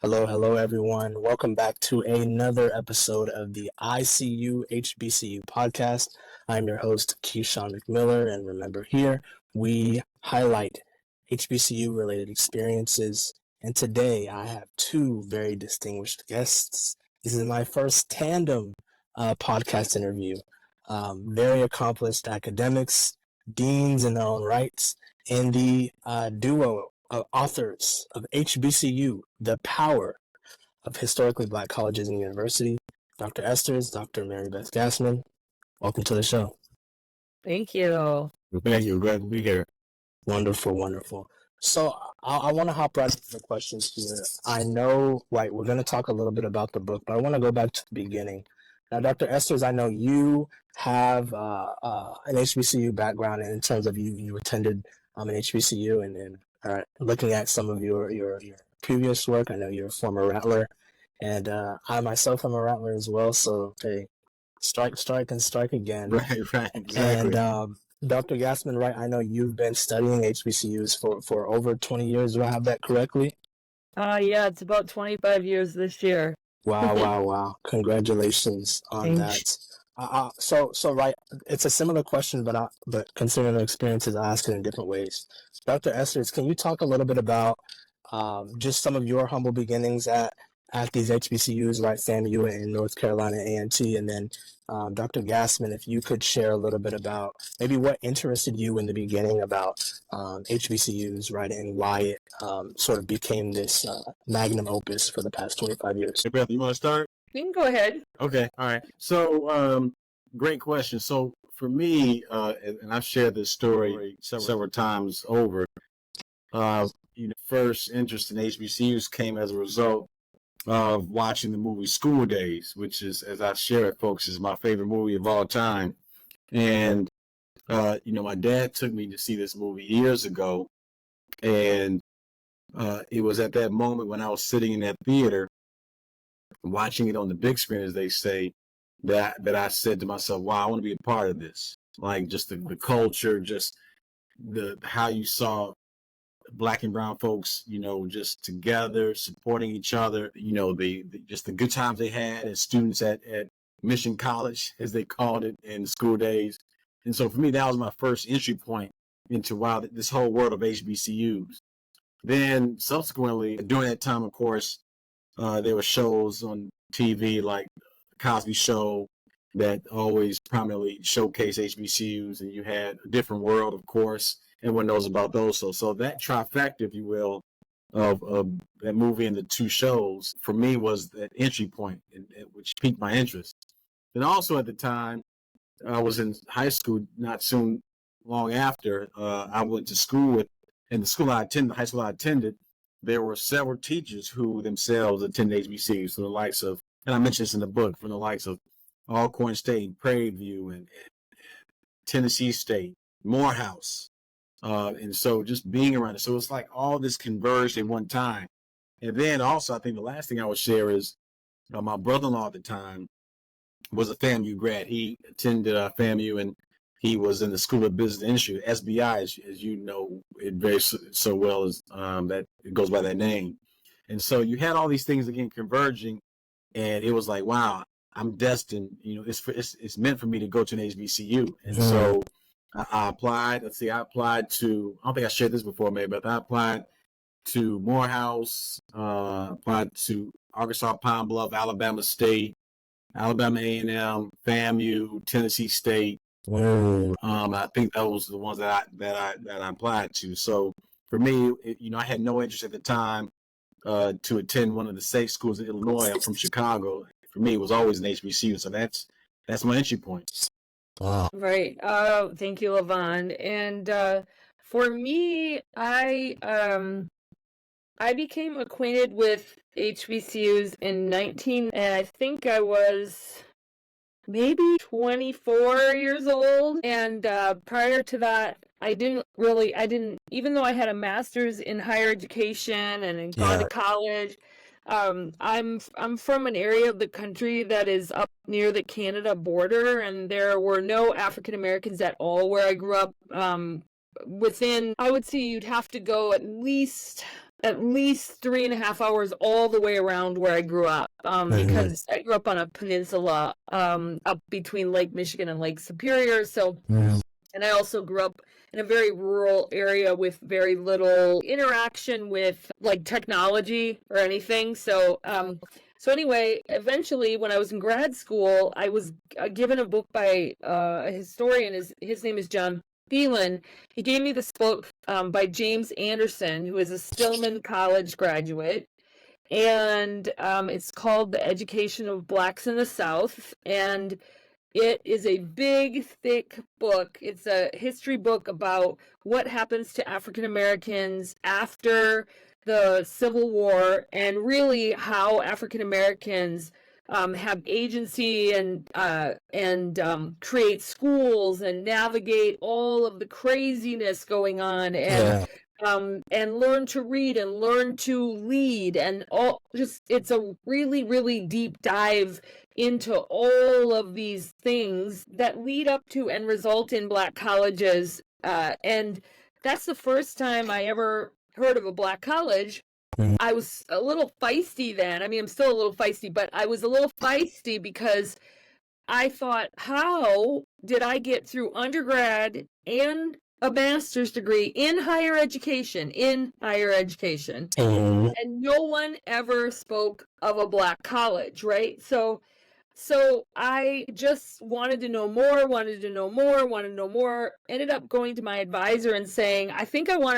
Hello, everyone. Welcome back to another episode of the ICU HBCU podcast. I'm your host, Keyshawn McMiller, and remember here we highlight HBCU related experiences. And today I have two very distinguished guests. This is my first tandem podcast interview. Very accomplished academics, deans in their own rights, and the duo authors of HBCU, The Power of Historically Black Colleges and University, Dr. Esters, Dr. Mary Beth Gassman. Welcome to the show. Thank you. Thank you. Glad to be here. Wonderful. So I want to hop right into the questions here. I know, right, we're going to talk a little bit about the book, but I want to go back to the beginning. Now, Dr. Esters, I know you have an HBCU background in terms of you attended an HBCU and looking at some of your previous work. I know you're a former Rattler, and I myself am a Rattler as well. So hey, strike and strike again. Right, exactly. And Dr. Gassman, right? I know you've been studying HBCUs for over 20 years. Do I have that correctly? Yeah, it's about 25 years this year. Wow. Congratulations on Thanks. that. So right, it's a similar question, but considering the experiences, I ask it in different ways. Dr. Esters, can you talk a little bit about just some of your humble beginnings at these HBCUs, right? FAMU in North Carolina A&T, and then Dr. Gassman, if you could share a little bit about maybe what interested you in the beginning about HBCUs, right, and why it sort of became this magnum opus for the past 25 years. Hey, Beth, you want to start? You can go ahead. Okay, all right. So, great question. So, for me, and I've shared this story several times over, first interest in HBCUs came as a result of watching the movie School Days, which is, as I share it, folks, is my favorite movie of all time. And, my dad took me to see this movie years ago. And it was at that moment when I was sitting in that theater, watching it on the big screen, as they say, that I said to myself, wow, I want to be a part of this. Like just the culture, just how you saw Black and brown folks, just together, supporting each other, just the good times they had as students at Mission College, as they called it in School Days. And so for me, that was my first entry point into, wow, this whole world of HBCUs. Then subsequently, during that time, of course, there were shows on TV like Cosby Show that always prominently showcased HBCUs, and you had A Different World, of course. Everyone knows about those. So that trifecta, if you will, of that movie and the two shows, for me, was that entry point, which piqued my interest. And also at the time, I was in high school, long after, I went to school and the school I attended, the high school I attended, there were several teachers who themselves attended HBCUs, from the likes of, and I mentioned this in the book, from the likes of Alcorn State, Prairie View, and Tennessee State, Morehouse. And so just being around it. So it's like all this converged at one time. And then also, I think the last thing I would share is my brother-in-law at the time was a FAMU grad. He attended FAMU, and he was in the School of Business and Industry, SBI, as you know it very so well, as that it goes by that name. And so you had all these things again converging, and it was like, wow, I'm destined. It's meant for me to go to an HBCU. And so I applied. I applied to, I don't think I shared this before, maybe, but I applied to Morehouse, applied to Arkansas Pine Bluff, Alabama State, Alabama A&M, FAMU, Tennessee State. I think those were the ones that I applied to. So for me, I had no interest at the time to attend one of the safe schools in Illinois. I'm from Chicago. For me, it was always an HBCU. So that's my entry point. Wow. Right. Thank you, Levon. And for me, I became acquainted with HBCUs in and I think I was maybe 24 years old. And prior to that, I didn't, even though I had a master's in higher education and had gone to college, I'm from an area of the country that is up near the Canada border, and there were no African Americans at all where I grew up. I would say you'd have to go at least at least 3.5 hours all the way around where I grew up, because I grew up on a peninsula up between Lake Michigan and Lake Superior. So, and I also grew up in a very rural area with very little interaction with like technology or anything. So, so anyway, eventually when I was in grad school, I was given a book by a historian. His name is John Phelan. He gave me this book by James Anderson, who is a Stillman College graduate. And it's called The Education of Blacks in the South. And it is a big, thick book. It's a history book about what happens to African Americans after the Civil War, and really how African Americans have agency and create schools and navigate all of the craziness going on, and learn to read and learn to lead, and all. Just, it's a really, really deep dive into all of these things that lead up to and result in Black colleges. And that's the first time I ever heard of a Black college. I was a little feisty then. I mean, I'm still a little feisty, but I was a little feisty because I thought, how did I get through undergrad and a master's degree in higher education, and no one ever spoke of a Black college, right? So I just wanted to know more, ended up going to my advisor and saying, I think I want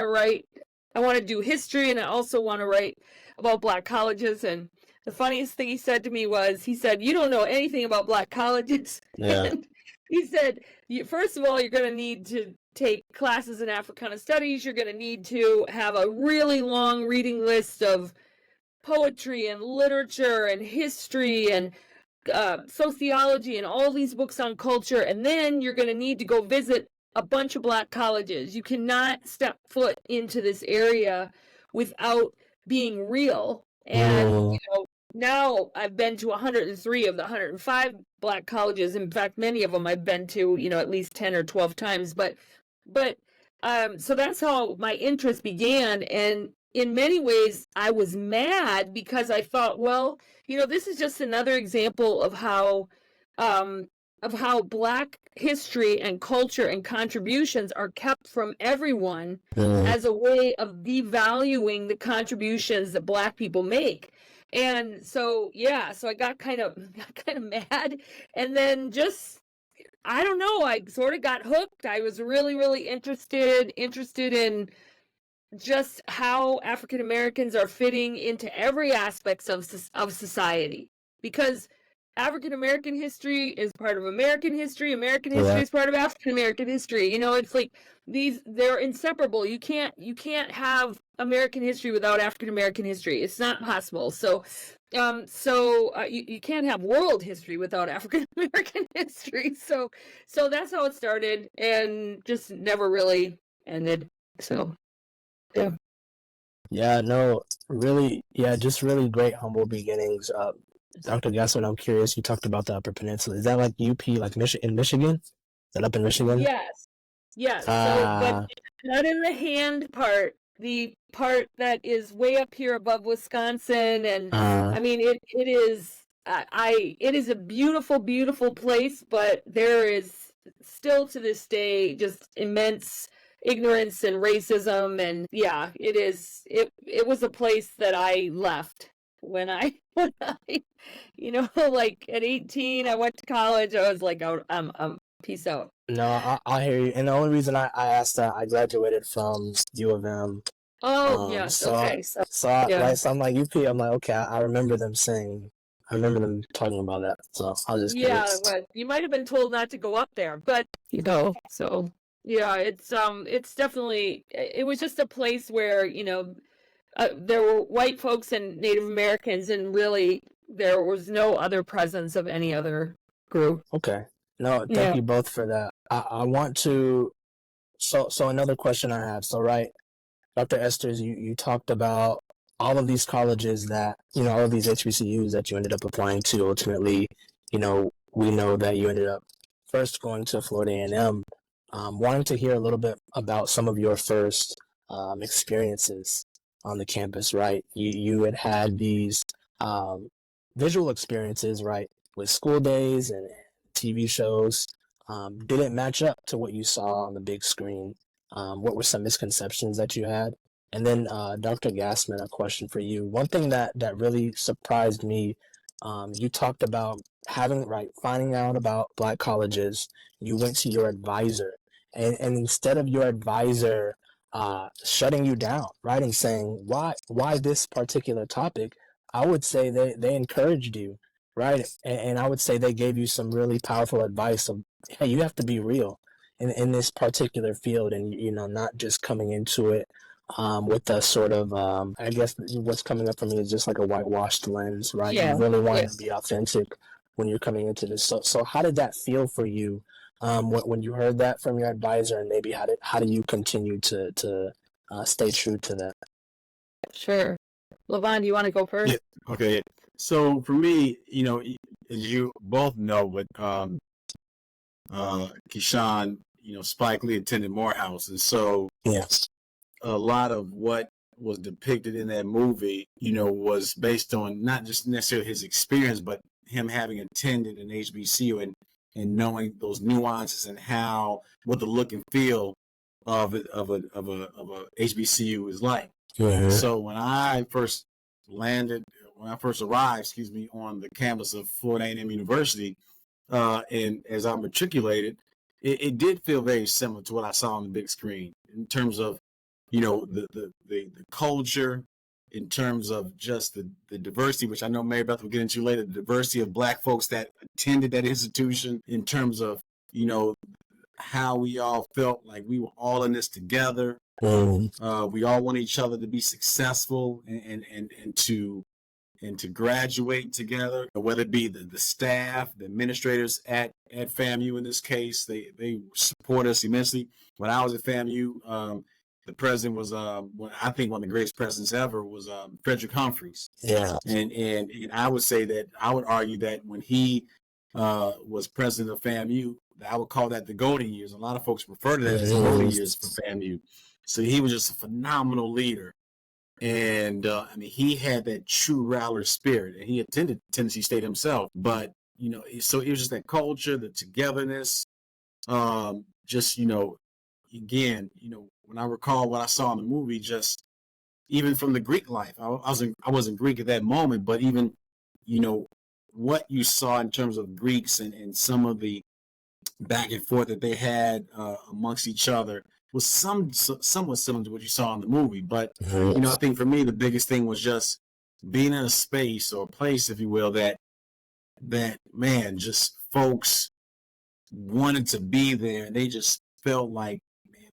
to do history, and I also want to write about Black colleges. And the funniest thing he said to me was, he said, you don't know anything about Black colleges. Yeah. And he said, first of all, you're going to need to take classes in Africana Studies. You're going to need to have a really long reading list of poetry and literature and history and sociology and all these books on culture. And then you're going to need to go visit a bunch of Black colleges. You cannot step foot into this area without being real. And, now I've been to 103 of the 105 Black colleges. In fact, many of them I've been to, at least 10 or 12 times. But so that's how my interest began. And in many ways, I was mad because I thought, well, this is just another example of how Black history and culture and contributions are kept from everyone as a way of devaluing the contributions that Black people make. And so, so I got kind of mad, and then just, I don't know, I sort of got hooked. I was really, really interested in just how African Americans are fitting into every aspect of society, because African American history is part of American history. American history is part of African American history. It's like they're inseparable. You can't have American history without African American history. It's not possible. So you can't have world history without African American history. So that's how it started, and just never really ended. So yeah, no, really, just really great humble beginnings. Dr. Gassman, I'm curious, you talked about the Upper Peninsula. Is that like UP, like in Michigan? Is that up in Michigan? Yes. But not in the hand part, the part that is way up here above Wisconsin. And I mean, it is a beautiful, beautiful place, but there is still to this day just immense ignorance and racism. And it was a place that I left when I like at 18, I went to college. I was like, I'm peace out. No, I hear you. And the only reason I asked that, I graduated from U of M. Oh, yes. Okay. So I'm like, UP. I'm like, okay, I remember them talking about that. So I was just curious. Yeah, well, you might have been told not to go up there, but so it's definitely, it was just a place where there were white folks and Native Americans, and really there was no other presence of any other group. Okay. No, thank you both for that. I want to, so another question I have. So, right, Dr. Esters, you talked about all of these colleges that, all of these HBCUs that you ended up applying to. Ultimately, we know that you ended up first going to Florida A&M. Wanting to hear a little bit about some of your first experiences on the campus, right? You had these visual experiences, right, with school days and TV shows. Didn't match up to what you saw on the big screen. What were some misconceptions that you had? And then, Dr. Gassman, a question for you. One thing that really surprised me, you talked about finding out about Black colleges. You went to your advisor, and instead of your advisor shutting you down, right, and saying why this particular topic, I would say they encouraged you, right, and I would say they gave you some really powerful advice of, hey, you have to be real in this particular field, and not just coming into it with a sort of I guess what's coming up for me is just like a whitewashed lens, right? You Yeah. really want Yeah. to be authentic when you're coming into this. So how did that feel for you when you heard that from your advisor, and maybe how do you continue to stay true to that? Sure. Levon, do you want to go first? Yeah. Okay. So for me, as you both know, but Keyshawn, Spike Lee attended Morehouse, and so Yes. a lot of what was depicted in that movie, was based on not just necessarily his experience, but him having attended an HBCU and knowing those nuances and what the look and feel of a HBCU is like. Mm-hmm. So when I first arrived, on the campus of Florida A&M University, and as I matriculated, it did feel very similar to what I saw on the big screen in terms of, the culture, in terms of just the diversity, which I know Mary Beth will get into later, the diversity of Black folks that attended that institution, in terms of, how we all felt like we were all in this together. We all want each other to be successful and to graduate together, whether it be the staff, the administrators at FAMU in this case. They support us immensely. When I was at FAMU, the president was, I think one of the greatest presidents ever was Frederick Humphreys. Yeah. And I would say that, I would argue that when he was president of FAMU, I would call that the golden years. A lot of folks refer to that as the golden years for FAMU. So he was just a phenomenal leader. And he had that true rally spirit, and he attended Tennessee State himself. But, so it was just that culture, the togetherness, just, again, when I recall what I saw in the movie, just even from the Greek life, I wasn't Greek at that moment, but even, what you saw in terms of Greeks and some of the back and forth that they had amongst each other was somewhat similar to what you saw in the movie. But, I think for me, the biggest thing was just being in a space or a place, if you will, that man, just folks wanted to be there, and they just felt like, man,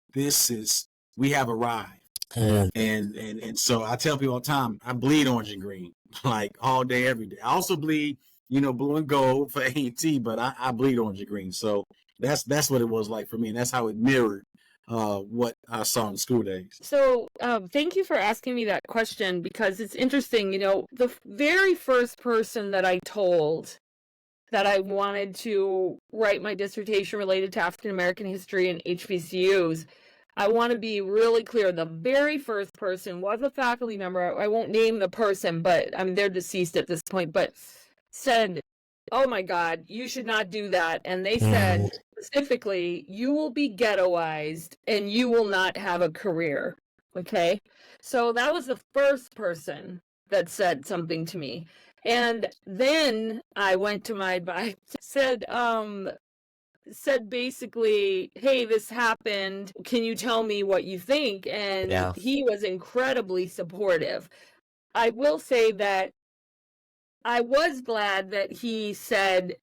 we have arrived. And so I tell people all the time, I bleed orange and green, like all day, every day. I also bleed, blue and gold for A&T, but I bleed orange and green. So that's what it was like for me, and that's how it mirrored what I saw in school days. So thank you for asking me that question, because it's interesting. The very first person that I told that I wanted to write my dissertation related to African American history and HBCUs, I want to be really clear. The very first person was a faculty member. I won't name the person, but they're deceased at this point, but said, "Oh my God, you should not do that." And they said specifically, "You will be ghettoized and you will not have a career." Okay. So that was the first person that said something to me. And then I went to my advisor, said basically, "Hey, this happened. Can you tell me what you think?" And he was incredibly supportive. I will say that I was glad that he said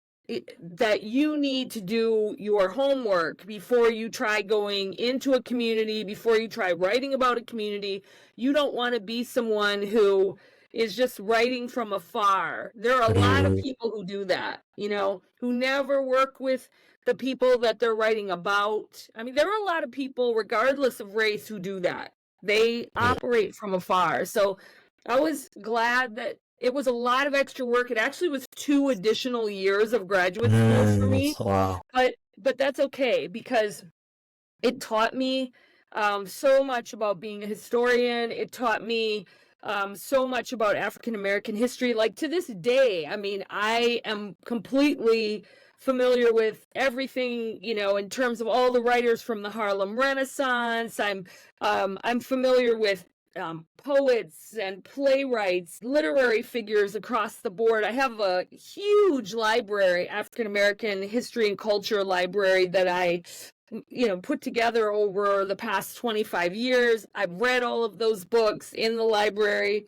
that you need to do your homework before you try going into a community, before you try writing about a community. You don't want to be someone who is just writing from afar. There are a lot of people who do that, who never work with the people that they're writing about. There are a lot of people, regardless of race, who do that. They operate from afar. So I was glad that it was a lot of extra work. It actually was 2 additional years of graduate school for me. Wow. But that's okay, because it taught me so much about being a historian. It taught me so much about African American history. Like to this day, I mean, I am completely familiar with everything, you know, in terms of all the writers from the Harlem Renaissance. I'm familiar with poets and playwrights, literary figures across the board. I have a huge library, African American history and culture library that I put together over the past 25 years. I've read all of those books in the library.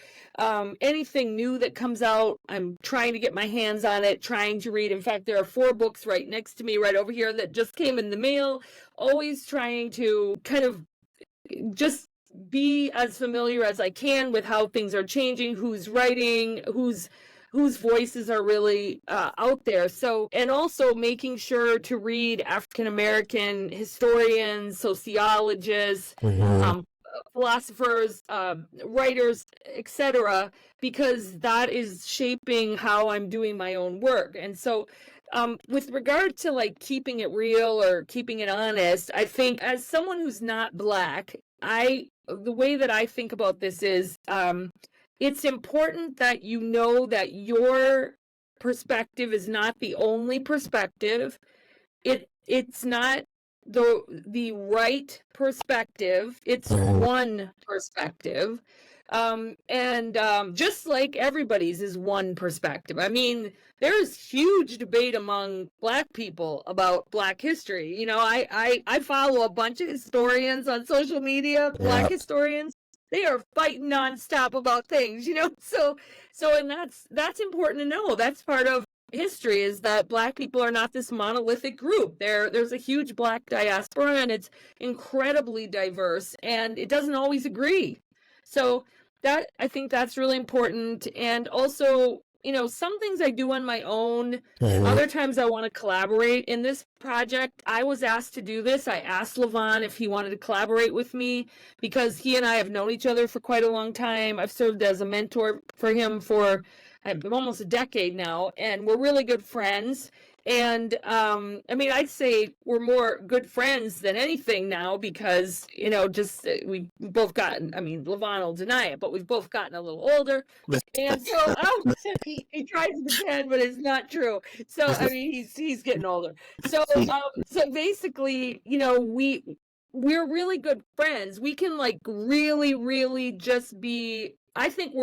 Anything new that comes out, I'm trying to get my hands on it, trying to read. In fact, there are 4 books right next to me, right over here, that just came in the mail. Always trying to kind of just be as familiar as I can with how things are changing, who's writing, whose voices are really out there. So, and also making sure to read African American historians, sociologists, philosophers, writers, etc., because that is shaping how I'm doing my own work. And so with regard to like keeping it real or keeping it honest, I think as someone who's not Black, the way that I think about this is it's important that you know that your perspective is not the only perspective. It's not the right perspective. It's one perspective. Just like everybody's is one perspective. I mean, there's huge debate among Black people about Black history. You know, I follow a bunch of historians on social media, Black historians. They are fighting nonstop about things, you know. So and that's important to know. That's part of history, is that Black people are not this monolithic group. There's a huge Black diaspora, and it's incredibly diverse, and it doesn't always agree. So that, I think that's really important. And also, you know, some things I do on my own. Other times I want to collaborate. In this project, I was asked to do this. I asked Levon if he wanted to collaborate with me because he and I have known each other for quite a long time. I've served as a mentor for him for almost a decade now, and we're really good friends. And I mean, I'd say we're more good friends than anything now because, you know, just we've both gotten, I mean, Levon will deny it, but we've both gotten a little older. And so he tries to pretend, but it's not true. So, I mean, he's getting older. So basically, you know, we're really good friends. We can like really, really just be, I think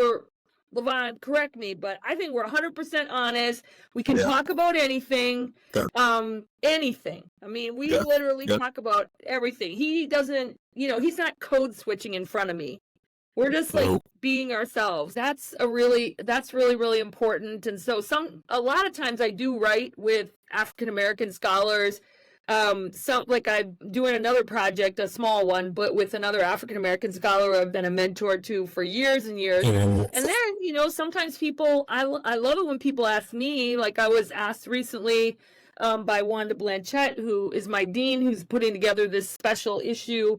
Levon, correct me, but I think we're 100% honest. We can talk about anything, anything. I mean, we literally talk about everything. He doesn't, you know, he's not code switching in front of me. We're just like being ourselves. That's really, really important. And so a lot of times I do write with African American scholars. So like I'm doing another project, a small one, but with another African American scholar I've been a mentor to for years and years. And then, you know, sometimes people, I love it when people ask me, like I was asked recently by Wanda Blanchette, who is my dean, who's putting together this special issue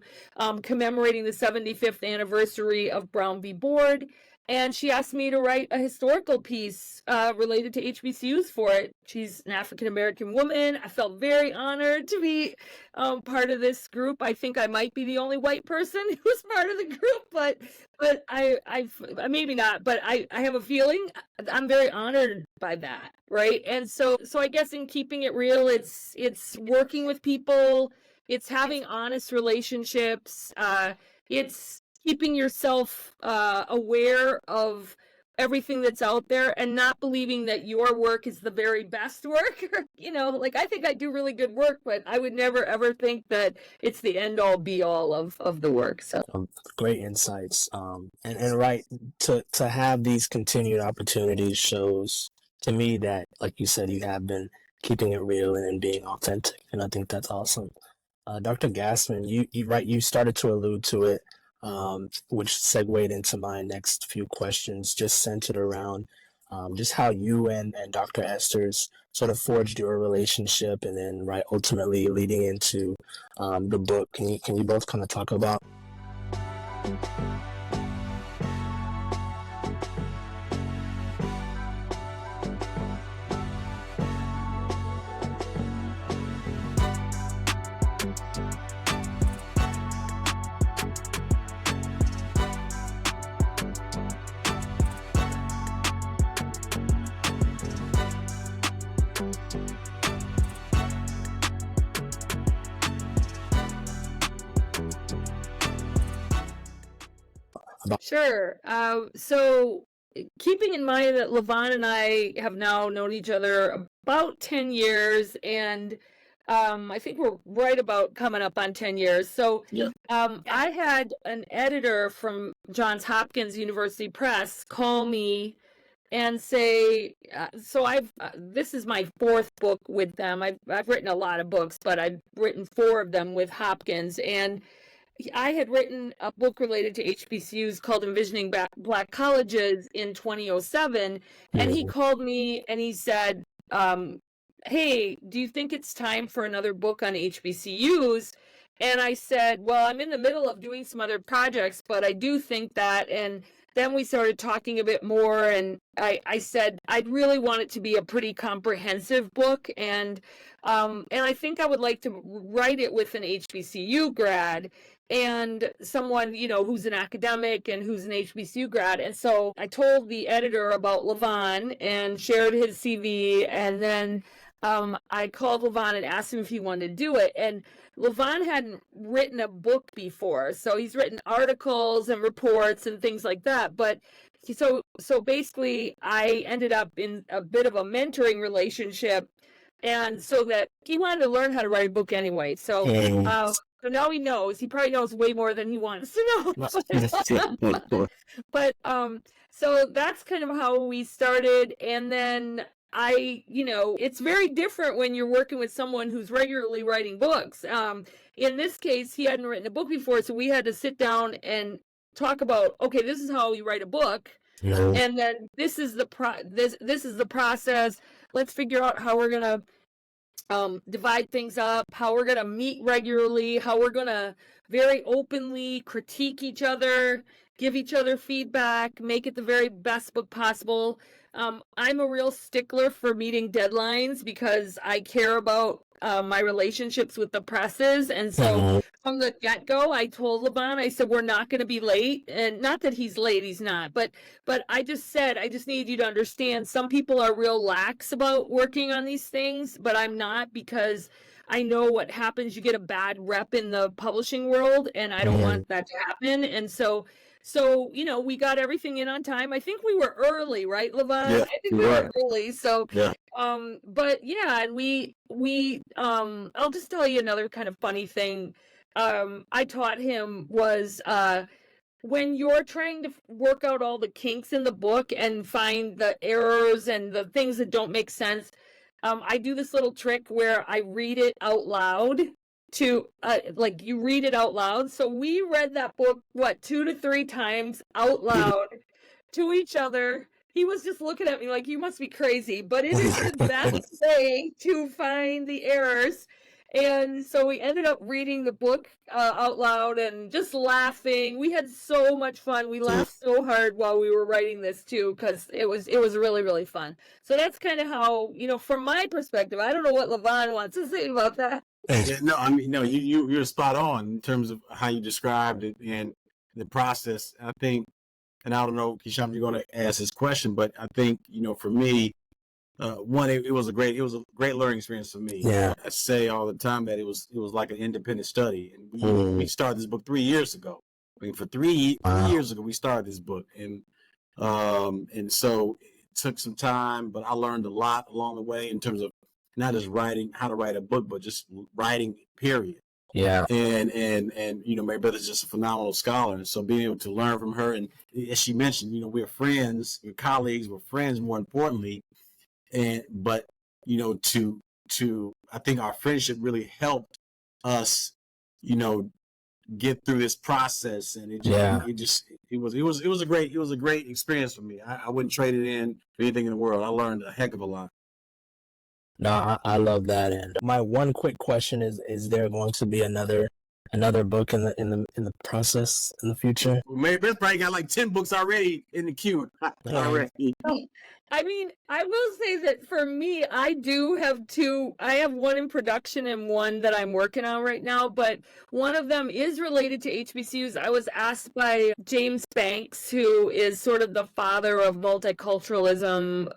commemorating the 75th anniversary of Brown v. Board. And she asked me to write a historical piece related to HBCUs for it. She's an African-American woman. I felt very honored to be part of this group. I think I might be the only white person who's part of the group, but I maybe not, but I have a feeling I'm very honored by that, right? And so I guess in keeping it real, it's working with people, it's having honest relationships, it's keeping yourself aware of everything that's out there and not believing that your work is the very best work. You know, like I think I do really good work, but I would never ever think that it's the end all be all of the work. So great insights. And right, to have these continued opportunities shows to me that, like you said, you have been keeping it real and being authentic. And I think that's awesome. Dr. Gassman, you started to allude to it. Which segued into my next few questions, just centered around just how you and Dr. Esther's sort of forged your relationship, and then ultimately leading into the book. Can you both kind of talk about? about? Sure. So keeping in mind that Levon and I have now known each other about 10 years, and I think we're right about coming up on 10 years. So Yeah. I had an editor from Johns Hopkins University Press call me and say, so this is my fourth book with them. I've written a lot of books, but I've written 4 of them with Hopkins, and I had written a book related to HBCUs called Envisioning Black Colleges in 2007, and he called me and he said, hey, do you think it's time for another book on HBCUs? And I said, well, I'm in the middle of doing some other projects, but I do think that. And then we started talking a bit more, and I said I'd really want it to be a pretty comprehensive book, and I think I would like to write it with an HBCU grad and someone, who's an academic and who's an HBCU grad. And so I told the editor about Levon and shared his CV, and then I called Levon and asked him if he wanted to do it. And Levon hadn't written a book before, so he's written articles and reports and things like that. But so basically, I ended up in a bit of a mentoring relationship, and so that he wanted to learn how to write a book anyway. So now he knows. He probably knows way more than he wants to know. But so that's kind of how we started, and then it's very different when you're working with someone who's regularly writing books. In this case, he hadn't written a book before, so we had to sit down and talk about, okay, this is how you write a book, and then this is the this is the process. Let's figure out how we're gonna divide things up, how we're gonna meet regularly, how we're gonna very openly critique each other, give each other feedback, make it the very best book possible. I'm a real stickler for meeting deadlines because I care about my relationships with the presses. And so from the get-go, I told Levon, I said, we're not going to be late. And not that he's late, he's not. But I just said, I just need you to understand, some people are real lax about working on these things, but I'm not, because I know what happens. You get a bad rep in the publishing world, and I don't want that to happen. And so, we got everything in on time. I think we were early, right, Levon? Yeah, I think we were early. So, yeah. But yeah, and we I'll just tell you another kind of funny thing. I taught him was, when you're trying to work out all the kinks in the book and find the errors and the things that don't make sense, I do this little trick where I read it out loud to you read it out loud. So we read that book 2 to 3 times out loud to each other. He was just looking at me like, you must be crazy, but it is the best way to find the errors. And so we ended up reading the book out loud and just laughing. We had so much fun. We laughed so hard while we were writing this too, because it was really, really fun. So that's kind of how, from my perspective. I don't know what Levon wants to say about that. Yeah, no, I mean, no, you're spot on in terms of how you described it and the process. I think, and I don't know, Kisham, you're going to ask this question, but I think, for me, one, it was a great learning experience for me. Yeah. I say all the time that it was like an independent study, and we started this book 3 years ago. I mean, for 3 years ago, we started this book, and so it took some time, but I learned a lot along the way in terms of not just writing, how to write a book, but just writing, period. Yeah. And my brother's just a phenomenal scholar. And so being able to learn from her, and as she mentioned, we're friends, we're colleagues, we're friends more importantly. But I think our friendship really helped us, get through this process. And it was a great experience for me. I wouldn't trade it in for anything in the world. I learned a heck of a lot. No, I love that. And my one quick question is there going to be another book in the process in the future? Well, maybe Beth probably got like 10 books already in the queue. Already. I mean, I will say that for me, I do have 2. I have one in production and one that I'm working on right now, but one of them is related to HBCUs. I was asked by James Banks, who is sort of the father of multiculturalism,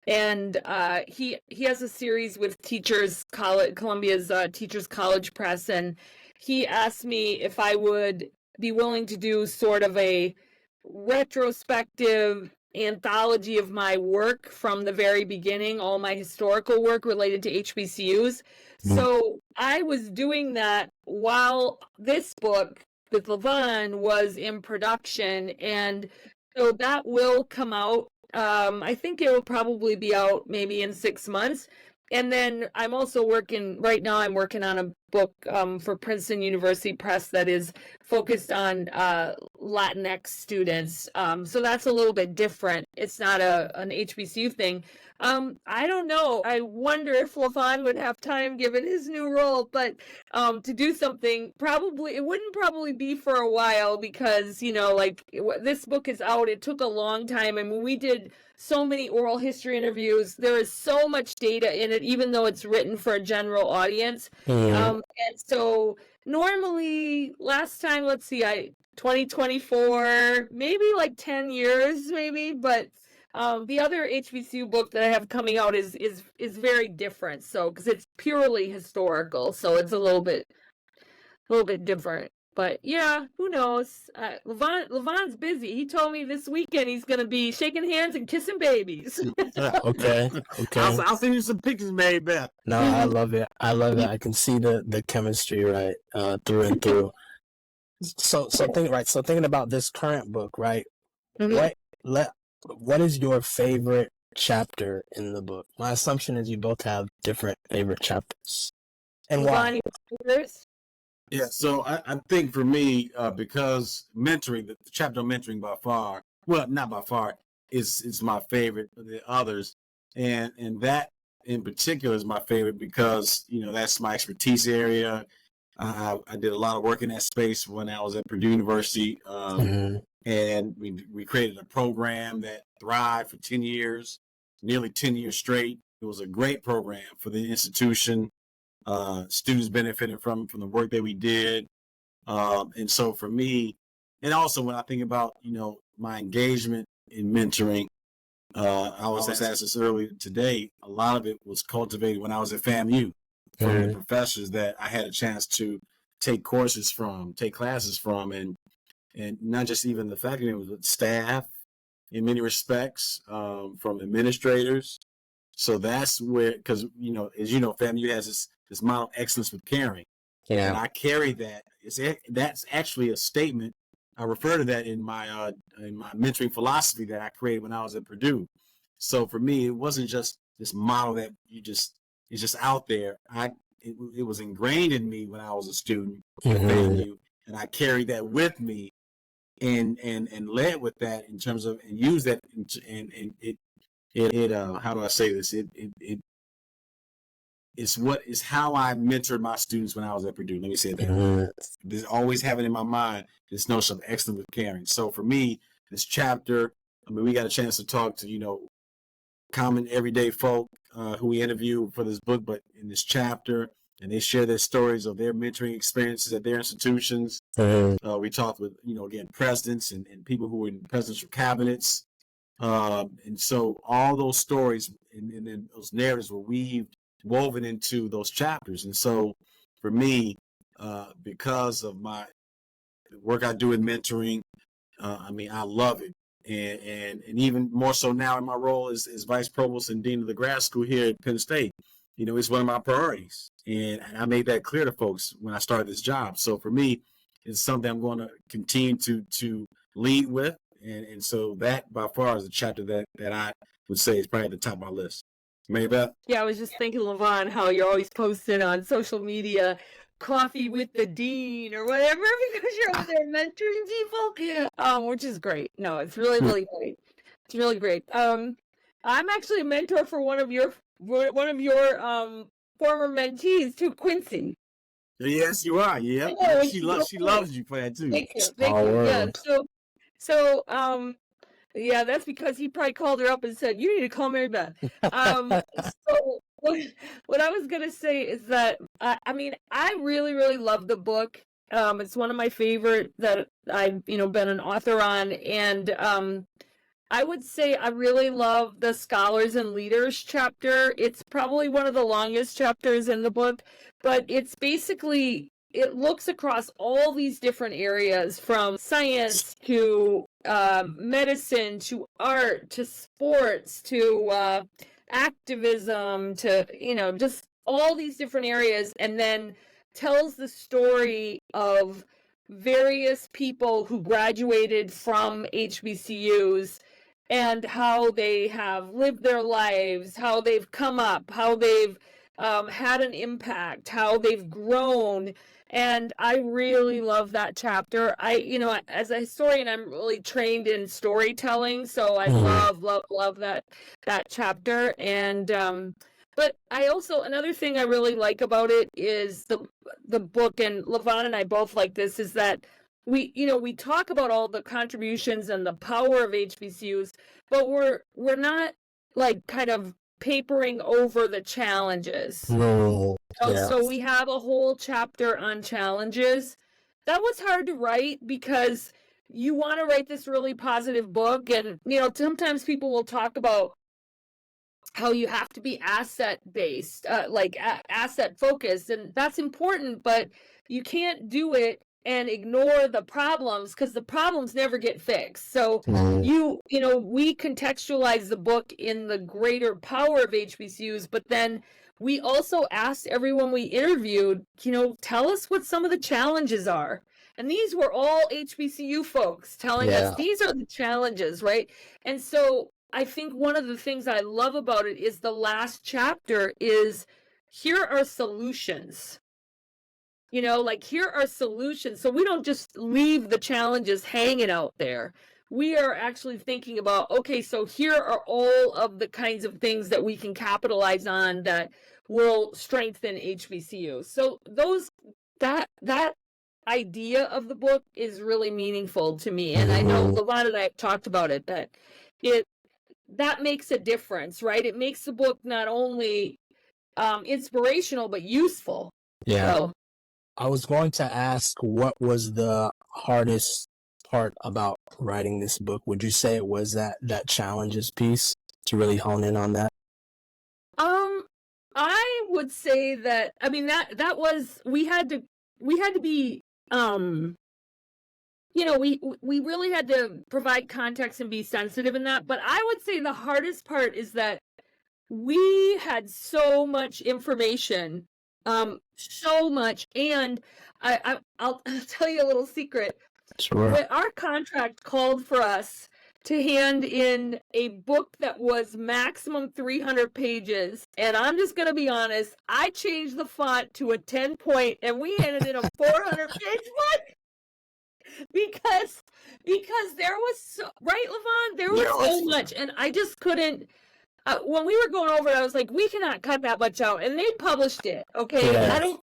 and he has a series with Columbia's Teachers College Press, and he asked me if I would be willing to do sort of a retrospective anthology of my work from the very beginning, all my historical work related to HBCUs. So I was doing that while this book with Levon was in production, and so that will come out. I think it will probably be out maybe in 6 months. And then I'm also working on a book for Princeton University Press that is focused on Latinx students. So that's a little bit different. It's not an HBCU thing. I don't know. I wonder if Levon would have time given his new role, but to do something, it wouldn't probably be for a while because, like this book is out. It took a long time. I mean, we did so many oral history interviews. There is so much data in it, even though it's written for a general audience. And so normally last time, let's see, 2024, maybe like 10 years, maybe, but the other HBCU book that I have coming out is very different. So, because it's purely historical, so it's a little bit different. But yeah, who knows? Levon's busy. He told me this weekend he's gonna be shaking hands and kissing babies. Okay. I'll send you some pictures, made Beth. No, I love it. I can see the chemistry right through and through. So thinking about this current book, right? What is your favorite chapter in the book? My assumption is you both have different favorite chapters, and why? Yeah, so I think for me, because mentoring, the chapter on mentoring by far, well, not by far, is my favorite of the others. And that in particular is my favorite because, that's my expertise area. I did a lot of work in that space when I was at Purdue University. And we created a program that thrived for 10 years, nearly 10 years straight. It was a great program for the institution. Students benefited from the work that we did. And so for me, and also when I think about, my engagement in mentoring, I was asked this earlier today, a lot of it was cultivated when I was at FAMU from the professors that I had a chance to take classes from, and not just even the faculty, but staff in many respects, from administrators. So that's where, because, as you know, FAMU has this model of excellence with caring. Yeah. And I carry that. That's actually a statement. I refer to that in my mentoring philosophy that I created when I was at Purdue. So for me, it wasn't just this model that it's just out there. It was ingrained in me when I was a student at FAMU, and I carried that with me and led with that in terms of, and used that, and it how do I say this? It's how I mentored my students when I was at Purdue. Let me say that. There's always having in my mind this notion of excellence with caring. So for me, this chapter, we got a chance to talk to, common everyday folk who we interview for this book, but in this chapter, and they share their stories of their mentoring experiences at their institutions. We talked with, again, presidents and people who were in presidential cabinets. And so all those stories and then those narratives were woven into those chapters. And so for me, because of my work I do in mentoring, I love it. And even more so now in my role as vice provost and dean of the grad school here at Penn State, it's one of my priorities. And I made that clear to folks when I started this job. So for me, it's something I'm going to continue to lead with. And so that by far is a chapter that I would say is probably at the top of my list. Maybeth? Yeah, I was just thinking, Levon, how you're always posting on social media, coffee with the dean or whatever, because you're out there mentoring people, which is great. No, it's really, really great. It's really great. I'm actually a mentor for one of your former mentees too, Quincy. Yes, you are. Yeah, oh, she loves you for that too. Thank you. Yeah. So yeah, that's because he probably called her up and said, "You need to call Mary Beth." So what I was gonna say is that I really, really love the book. It's one of my favorite that I've been an author on, and I would say I really love the scholars and leaders chapter. It's probably one of the longest chapters in the book, but it's basically it looks across all these different areas, from science to medicine to art to sports to activism to, just all these different areas, and then tells the story of various people who graduated from HBCUs and how they have lived their lives, how they've come up, how they've had an impact, how they've grown. And I really love that chapter. As a historian, I'm really trained in storytelling, so I love that chapter. And but I also, another thing I really like about it is the book, and Levon and I both like this, is that we talk about all the contributions and the power of HBCUs, but we're not like kind of papering over the challenges. No. Yeah. So we have a whole chapter on challenges. That was hard to write because you want to write this really positive book, and sometimes people will talk about how you have to be asset based, asset focused, and that's important, but you can't do it and ignore the problems, because the problems never get fixed. So we contextualize the book in the greater power of HBCUs, but then we also asked everyone we interviewed, tell us what some of the challenges are. And these were all HBCU folks telling us these are the challenges, right? And so I think one of the things I love about it is the last chapter is, here are solutions. Here are solutions. So we don't just leave the challenges hanging out there. We are actually thinking about, okay, so here are all of the kinds of things that we can capitalize on that will strengthen HBCU. So that idea of the book is really meaningful to me. And I know Levon and I have talked about it, that makes a difference, right? It makes the book not only inspirational, but useful. Yeah. So, I was going to ask, what was the hardest part about writing this book? Would you say it was that challenges piece, to really hone in on that? I would say that, that was, we had to be, we really had to provide context and be sensitive in that. But I would say the hardest part is that we had so much information, so much. And I'll tell you a little secret. Sure. When our contract called for us to hand in a book that was maximum 300 pages, and I'm just going to be honest, I changed the font to a 10-point, and we handed in a 400-page book because there was right, Levon, there was so much, and I just couldn't. When we were going over it, I was like, we cannot cut that much out, and they published it. Okay, Yeah. I don't.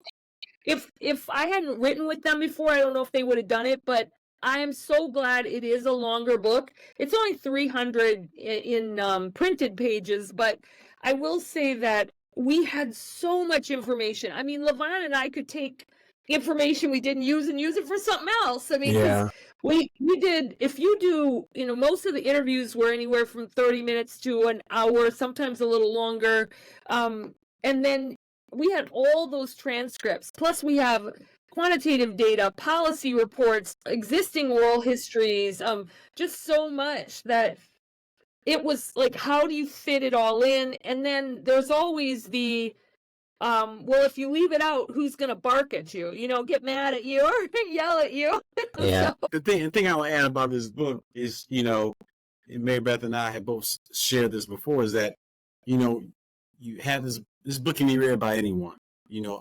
If I hadn't written with them before, I don't know if they would have done it, but I am so glad it is a longer book. It's only 300 in printed pages, but I will say that we had so much information. Levon and I could take information we didn't use and use it for something else. We did, if you do, most of the interviews were anywhere from 30 minutes to an hour, sometimes a little longer. And then we had all those transcripts. Plus we have quantitative data, policy reports, existing oral histories, just so much that it was like, how do you fit it all in? And then there's always the, well, if you leave it out, who's going to bark at you, get mad at you or yell at you? Yeah. The thing I will add about this book is, Mary Beth and I have both shared this before, is that, you have this book can be read by anyone,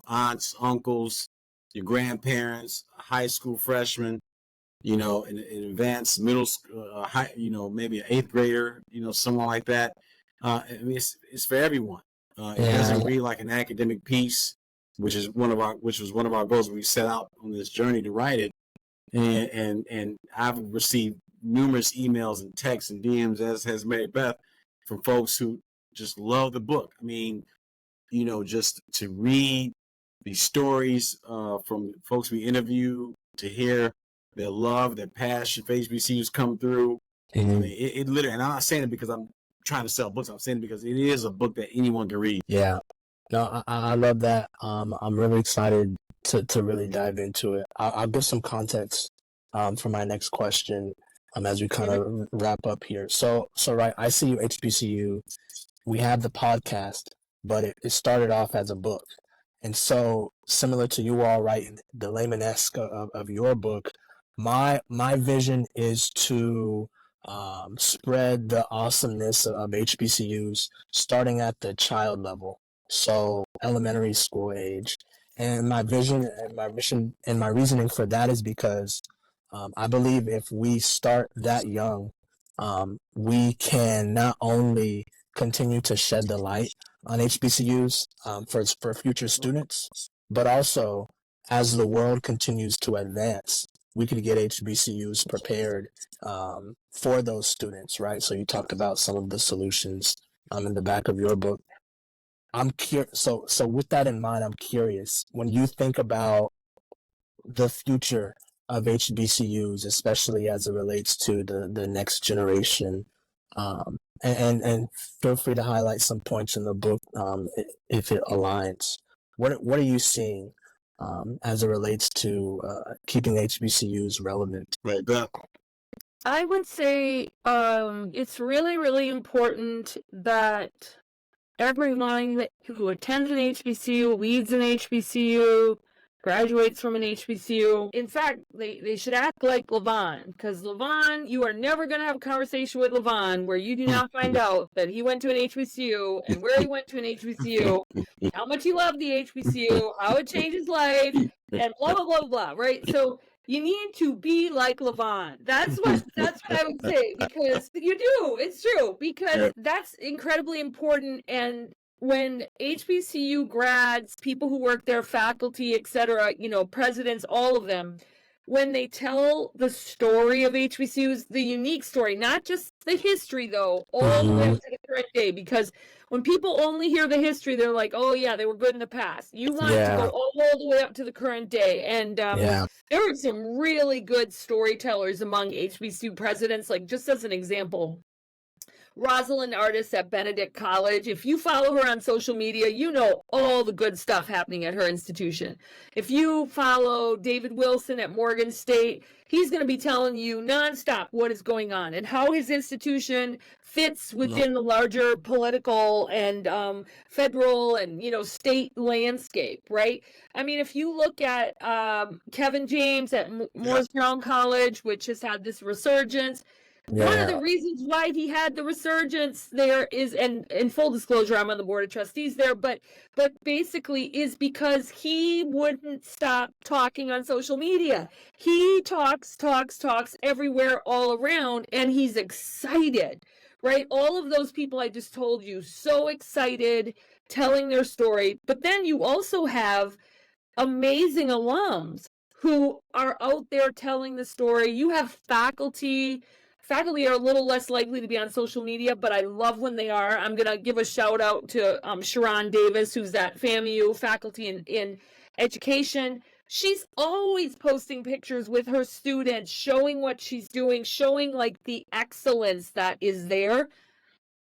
aunts, uncles, your grandparents, high school freshmen, an advanced middle school, high, maybe an 8th grader, someone like that. It's for everyone. It doesn't read like an academic piece, which was one of our goals when we set out on this journey to write it. And I've received numerous emails and texts and DMs, as has Mary Beth, from folks who just love the book. Just to read these stories from folks we interview, to hear their love, their passion for HBCUs come through. Mm-hmm. It literally, and I'm not saying it because I'm trying to sell books. I'm saying it because it is a book that anyone can read. Yeah. No, I love that. I'm really excited to really dive into it. I'll give some context for my next question as we kind of wrap up here. So right, ICU HBCU, we have the podcast, but it started off as a book. And so similar to you all, right, the layman-esque of your book, my vision is to spread the awesomeness of HBCUs starting at the child level, so elementary school age. And my vision and my mission and my reasoning for that is because I believe if we start that young, we can not only continue to shed the light on HBCUs for future students, but also as the world continues to advance, we could get HBCUs prepared for those students, right? So you talked about some of the solutions in the back of your book. I'm curious. So with that in mind, I'm curious when you think about the future of HBCUs, especially as it relates to the next generation. And feel free to highlight some points in the book if it aligns. What are you seeing as it relates to keeping HBCUs relevant? Right, Beth. I would say it's really, really important that everyone who attends an HBCU, leads an HBCU, graduates from an HBCU. In fact, they should act like Levon, because Levon, you are never going to have a conversation with Levon where you do not find out that he went to an HBCU and where he went to an HBCU, how much he loved the HBCU, how it changed his life, and blah, blah, blah, blah, right? So you need to be like Levon. That's what I would say, because you do. It's true, because that's incredibly important. And when HBCU grads, people who work there, faculty, etc., presidents, all of them, when they tell the story of HBCUs, the unique story, not just the history, though, all the way up to the current day, because when people only hear the history, they're like, oh, yeah, they were good in the past. You want to go all the way up to the current day. And there are some really good storytellers among HBCU presidents, like just as an example. Rosalind Artis at Benedict College. If you follow her on social media, you know all the good stuff happening at her institution. If you follow David Wilson at Morgan State, he's going to be telling you nonstop what is going on and how his institution fits within the larger political and federal and state landscape, right? I mean, if you look at Kevin James at Morris Brown College, which has had this resurgence, one of the reasons why he had the resurgence there is, and in full disclosure, I'm on the board of trustees there, but basically is because he wouldn't stop talking on social media. He talks everywhere, all around, and he's excited, right? All of those people I just told you, so excited, telling their story. But then you also have amazing alums who are out there telling the story. You have faculty are a little less likely to be on social media, but I love when they are. I'm going to give a shout out to Sharon Davis, who's at FAMU faculty in education. She's always posting pictures with her students, showing what she's doing, showing like the excellence that is there.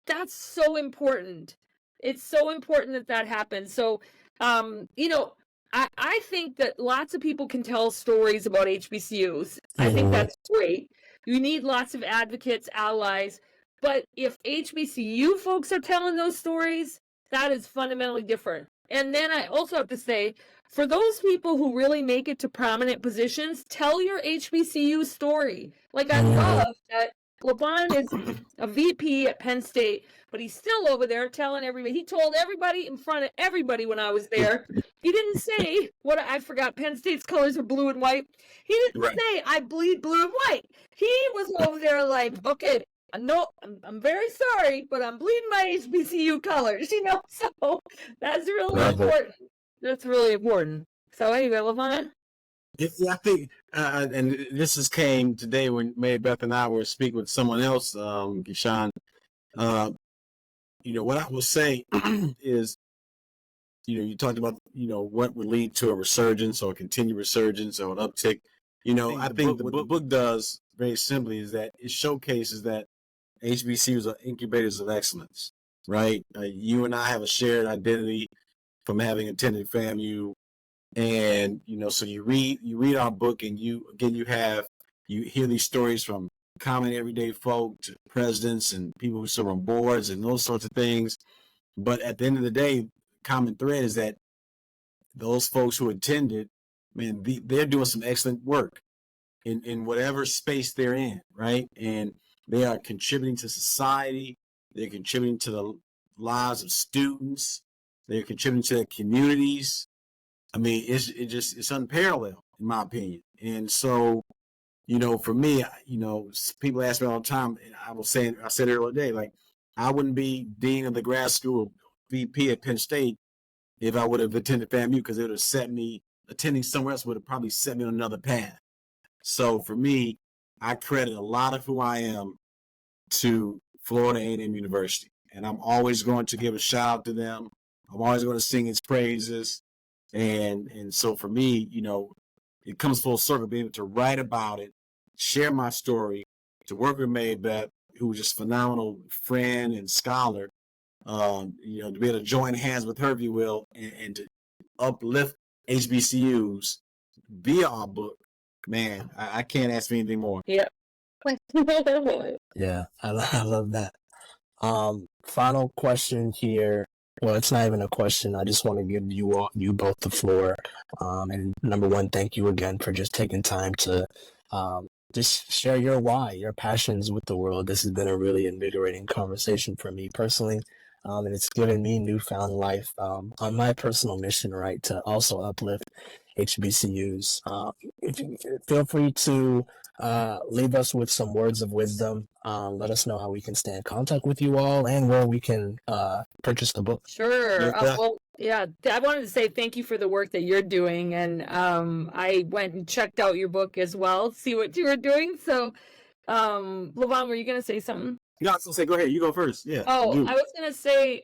That's so important. It's so important that happens. So, I think that lots of people can tell stories about HBCUs. I think that's great. You need lots of advocates, allies. But if HBCU folks are telling those stories, that is fundamentally different. And then I also have to say, for those people who really make it to prominent positions, tell your HBCU story. Like, I love that LeBron is a VP at Penn State, but he's still over there telling everybody. He told everybody in front of everybody when I was there. He didn't say I forgot. Penn State's colors are blue and white. He didn't say I bleed blue and white. He was over there like, okay, no, I'm very sorry, but I'm bleeding my HBCU colors. So that's really important. That's really important. So anyway, LeVon. Yeah, I think, and this came today when May Beth and I were speaking with someone else, Gishan. What I will say is, you talked about, what would lead to a resurgence or a continued resurgence or an uptick. I think what the book does very simply is that it showcases that HBCUs are incubators of excellence, right? You and I have a shared identity from having attended FAMU And, so you read our book, and you hear these stories from common everyday folk to presidents and people who serve on boards and those sorts of things. But at the end of the day, common thread is that those folks who attended, man, they're doing some excellent work in whatever space they're in, right? And they are contributing to society. They're contributing to the lives of students. They're contributing to their communities. I mean, it's unparalleled in my opinion. And so, for me, people ask me all the time, and I said earlier today, like, I wouldn't be dean of the grad school, VP at Penn State, if I would have attended FAMU, because it would have set me, attending somewhere else would have probably set me on another path. So for me, I credit a lot of who I am to Florida A&M University, and I'm always going to give a shout out to them. I'm always going to sing its praises. And so for me, it comes full circle, being able to write about it, share my story, to work with Mae Beth, who was just a phenomenal friend and scholar, to be able to join hands with her, if you will, and to uplift HBCUs via our book. Man, I can't ask for anything more. Yeah. Yeah, I love that. Final question here. Well, it's not even a question. I just want to give you both the floor. And number one, thank you again for just taking time to just share your why, your passions with the world. This has been a really invigorating conversation for me personally. And it's given me newfound life on my personal mission, right, to also uplift HBCUs. Feel free to leave us with some words of wisdom. Let us know how we can stay in contact with you all and where we can purchase the book. Sure. I wanted to say thank you for the work that you're doing. And I went and checked out your book as well, see what you were doing. So, Levon, were you going to say something? Yeah, I was going to say, go ahead. You go first. Yeah. Oh, I was going to say,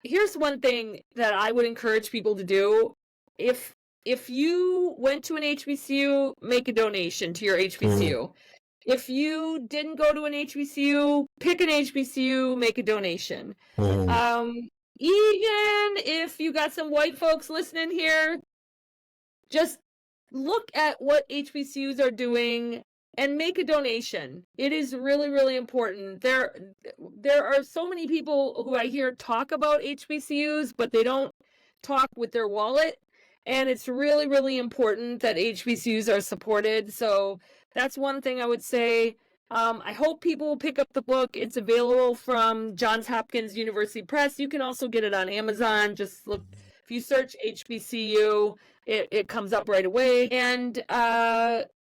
here's one thing that I would encourage people to do. If you went to an HBCU, make a donation to your HBCU. If you didn't go to an HBCU, pick an HBCU, make a donation. Even if you got some white folks listening here, just look at what HBCUs are doing and make a donation. It is really, really important. There are so many people who I hear talk about HBCUs, but they don't talk with their wallet. And it's really, really important that HBCUs are supported. So that's one thing I would say. I hope people will pick up the book. It's available from Johns Hopkins University Press. You can also get it on Amazon. Just look, if you search HBCU, it comes up right away. And,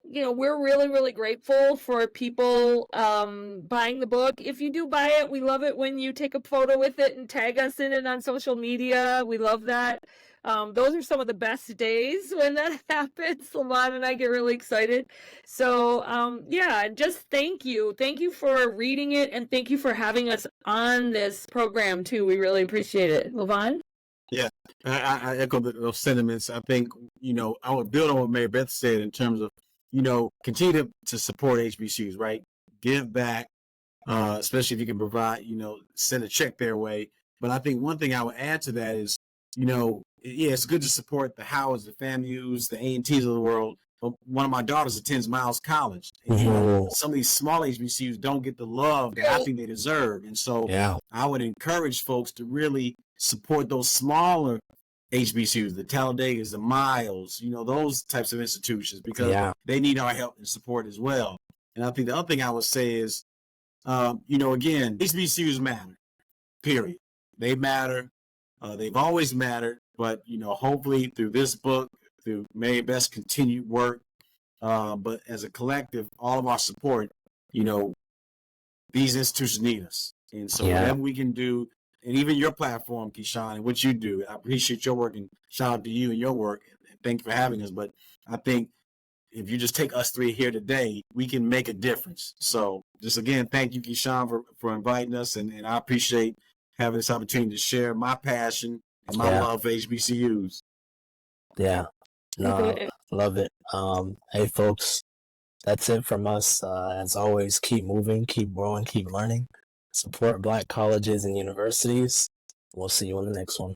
we're really, really grateful for people buying the book. If you do buy it, we love it when you take a photo with it and tag us in it on social media. We love that. Those are some of the best days when that happens. Levon and I get really excited. So, just thank you. Thank you for reading it, and thank you for having us on this program, too. We really appreciate it. Levon? Yeah, I echo those sentiments. I think, I would build on what Mary Beth said in terms of, continue to support HBCUs, right? Give back, especially if you can provide, send a check their way. But I think one thing I would add to that is, it's good to support the Howards, the FAMUs, the A&Ts of the world. But one of my daughters attends Miles College. And, some of these small HBCUs don't get the love that I think they deserve. And so I would encourage folks to really support those smaller HBCUs, the Talladegas, the Miles, those types of institutions, because they need our help and support as well. And I think the other thing I would say is, again, HBCUs matter, period. They matter. They've always mattered. But, hopefully through this book, through Mary Beth's continued work, but as a collective, all of our support, these institutions need us. And so whatever we can do, and even your platform, Keyshawn, and what you do, I appreciate your work, and shout out to you and your work. And thank you for having us. But I think if you just take us three here today, we can make a difference. So just again, thank you, Keyshawn, for inviting us. And I appreciate having this opportunity to share my passion and my love for HBCUs. Yeah. No, love it. Hey, folks, that's it from us. As always, keep moving, keep growing, keep learning. Support Black colleges and universities. We'll see you on the next one.